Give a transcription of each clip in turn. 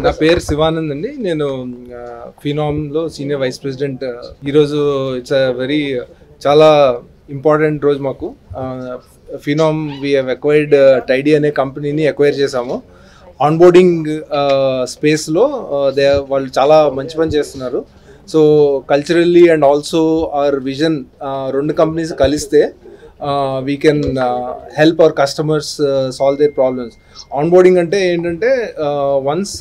నా పేరు శివానంద్ అండి. నేను ఫినామ్లో సీనియర్ వైస్ ప్రెసిడెంట్. ఈరోజు ఇట్స్ వెరీ చాలా ఇంపార్టెంట్ రోజు మాకు. ఫినామ్ వీ హ్యావ్ అక్వైర్డ్ టైడీ అనే కంపెనీని అక్వైర్ చేసాము. ఆన్బోర్డింగ్ స్పేస్లో వాళ్ళు చాలా మంచి పని చేస్తున్నారు. So culturally and also our vision రెండు కంపెనీస్ కలిస్తే we can help our customers solve their problems. Onboarding ante entante once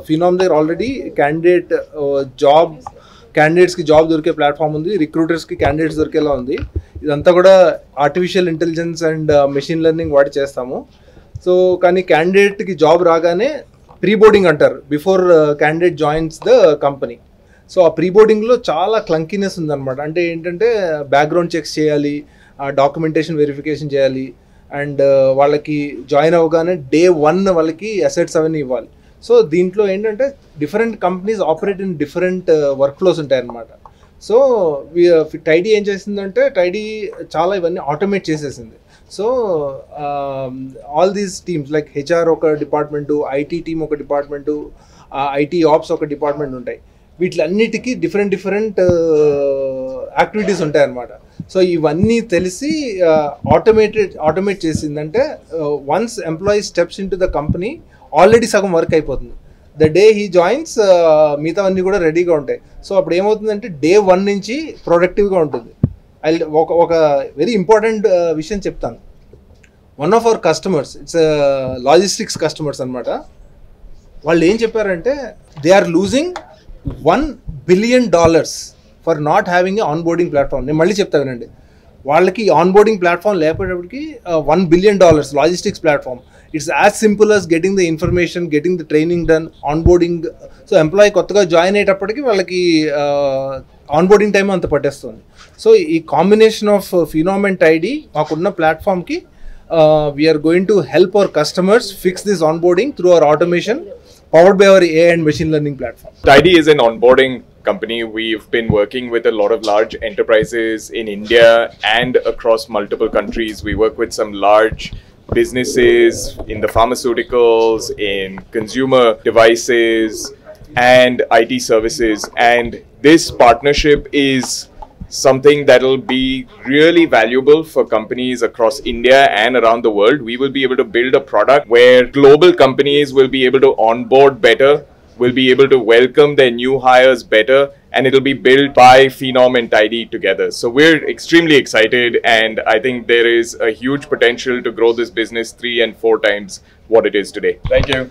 Phenom there already candidate candidates ki job dorike platform undi, recruiters ki candidates dorikela undi. Idantha kuda artificial intelligence and machine learning vaadi chestamu. So kani candidate ki job raagane pre-boarding antaru before candidate joins the company. So ఆ pre-boarding లో చాలా clunkiness ఉందన్నమాట. అంటే ఏంటంటే background checks చేయాలి, documentation verification చేయాలి, and వాళ్ళకి join అవ్వగానే డే 1 వాళ్ళకి అసెట్స్ అవన్నీ ఇవ్వాలి. సో దీంట్లో ఏంటంటే different companies operate in different work flows ఉంటాయి అన్నమాట. సో టైడీ ఏం చేసిందంటే టైడీ చాలా ఇవన్నీ ఆటోమేట్ చేసేసింది. So all these teams like HR ఒక డిపార్ట్మెంటు, ఐటీ టీమ్ ఒక డిపార్ట్మెంటు, ఐటీ ఆప్స్ ఒక డిపార్ట్మెంట్ ఉంటాయి. వీటిలన్నిటికీ డిఫరెంట్ యాక్టివిటీస్ ఉంటాయి అన్నమాట. సో ఇవన్నీ తెలిసి ఆటోమేట్ చేసిందంటే once employee steps in to the company already సగం వర్క్ అయిపోతుంది. ద డే హీ జాయిన్స్ మిగతావన్నీ కూడా రెడీగా ఉంటాయి. సో అప్పుడు ఏమవుతుందంటే డే 1 నుంచి ప్రొడక్టివ్గా ఉంటుంది. ఒక వెరీ ఇంపార్టెంట్ విషయం చెప్తాను. One of our customers, it's logistics customers అనమాట. వాళ్ళు ఏం చెప్పారంటే they are losing $1 billion for not having a onboarding platform. నేను మళ్ళీ చెప్తా వినండి. వాళ్ళకి ఆన్బోర్డింగ్ ప్లాట్ఫామ్ లేకపోయేటప్పటికి $1 billion logistics platform. It's as simple as getting the information, getting the training done, onboarding. So employee కొత్తగా జాయిన్ అయ్యేటప్పటికి వాళ్ళకి ఆన్బోర్డింగ్ టైం అంత పట్టేస్తుంది. సో ఈ combination of Phenom and Tidy మాకున్న ప్లాట్ఫామ్కి we are going to help our customers fix this onboarding through our automation powered by our AI and machine learning platform. Tidy is an onboarding company. We've been working with a lot of large enterprises in India and across multiple countries. We work with some large businesses in the pharmaceuticals, in consumer devices and IT services. And this partnership is something that will be really valuable for companies across India and around the world. We will be able to build a product where global companies will be able to onboard better, will be able to welcome their new hires better, and it will be built by Phenom and Tidy together. So we're extremely excited, and I think there is a huge potential to grow this business 3 and 4 times what it is today. Thank you.